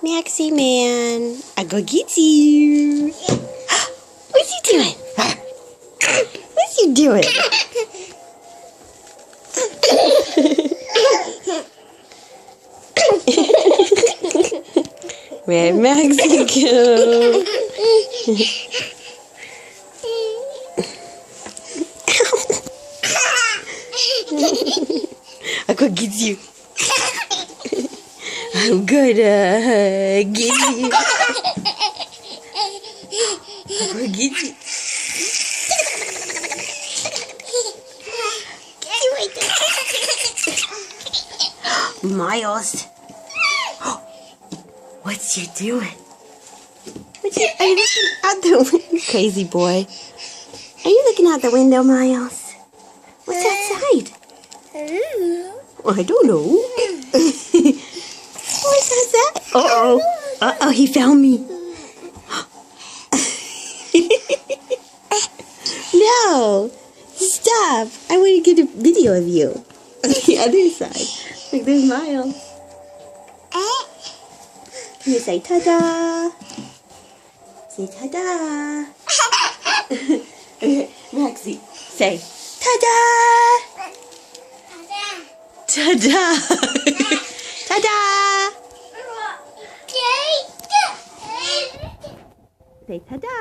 Maxie man, I go get you. What's he doing? What's he doing? Where'd Maxie go? I go get you. I'm gonna get you. I'm gonna get you. Get you right there. Miles. What's you doing? Are you looking out the window? Crazy boy. Are you looking out the window, Miles? What's outside? I don't know. What's that? Uh-oh. Uh-oh, he found me. No. Stop. I want to get a video of you. On the other side. Like, there's Miles. Can you say ta-da? Say ta-da. Maxie, say ta-da. Ta-da. Ta-da. Say ta-da.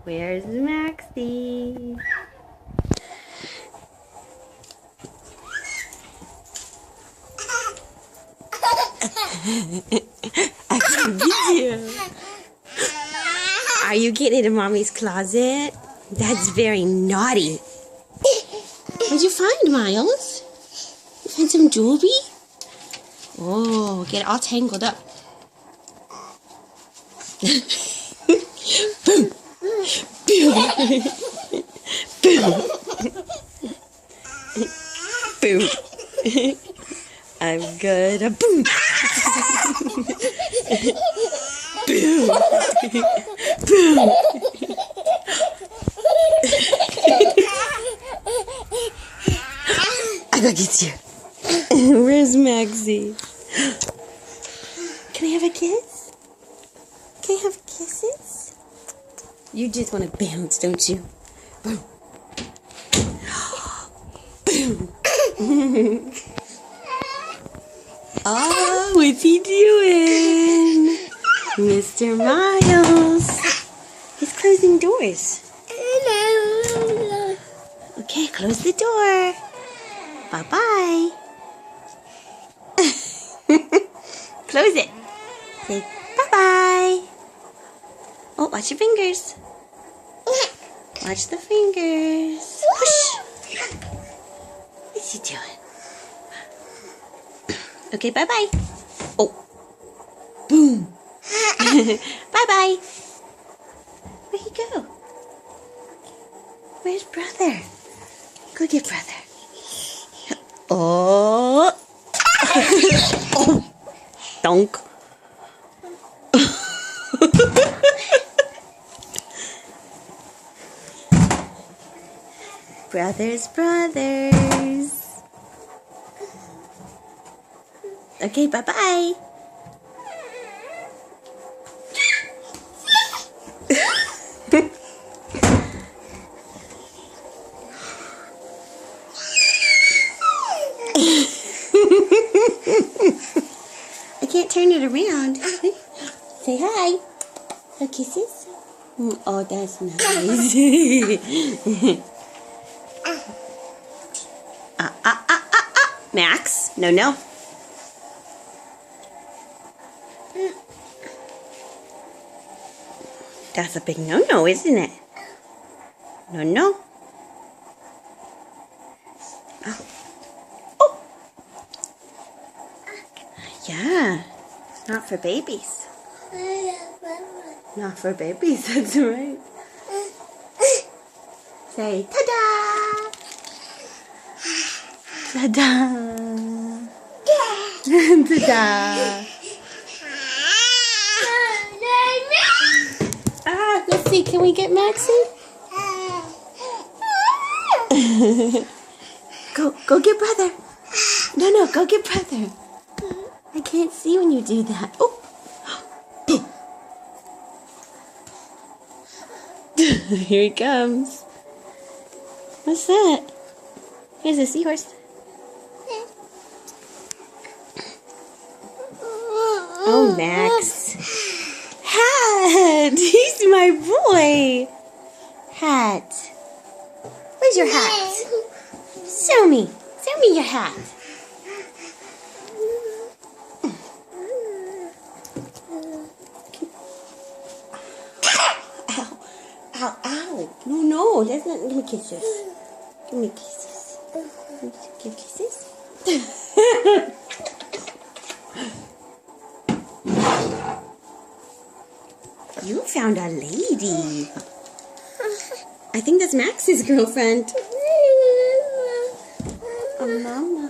Where's Maxie? I can get you. Are you getting in Mommy's closet? That's very naughty. What'd you find, Miles? You find some jewelry? Oh, get all tangled up. Boom! Boom! Boom! Boom! I'm gonna boom! Boom! Boom! I gotta get you. Where's Maxie? Can I have a kiss? Can I have kisses? You just want to bounce, don't you? Boom! Boom! Oh, what's he doing? Mr. Miles. He's closing doors. Okay, close the door. Bye-bye. Close it. Say bye-bye. Oh, watch your fingers. Watch the fingers. Whoosh. What's he doing? Okay, bye-bye. Oh. Boom. Bye-bye. Where'd he go? Where's brother? Go get brother. Oh. Oh. Donk. Brothers. Okay, bye-bye. I can't turn it around. Say hi. No kisses? Oh, that's nice. Max, no. That's a big no-no, isn't it? No. Oh. Yeah. Not for babies. Not for babies, that's right. Say ta-da! Ta-da! Ta-da! Let's see, can we get Maxie? Go get brother. No. go get brother. I can't see when you do that. Oh. Here he comes. What's that? Here's a seahorse. Oh, Max. Hat! He's my boy. Hat. Where's your hat? Show me. Show me your hat. Ow. Ow, ow. No, no. That's not. Give me kisses. Give me kisses. Give kisses. You found a lady. I think that's Max's girlfriend. Oh, Mama.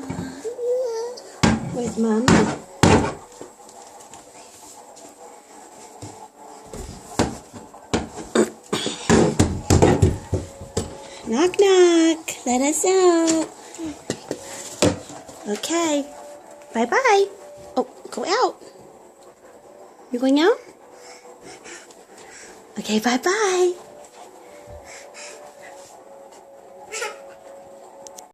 Where's Mama? Knock, knock. Let us out. Okay. Bye-bye. Oh, go out. You going out? Okay, bye-bye.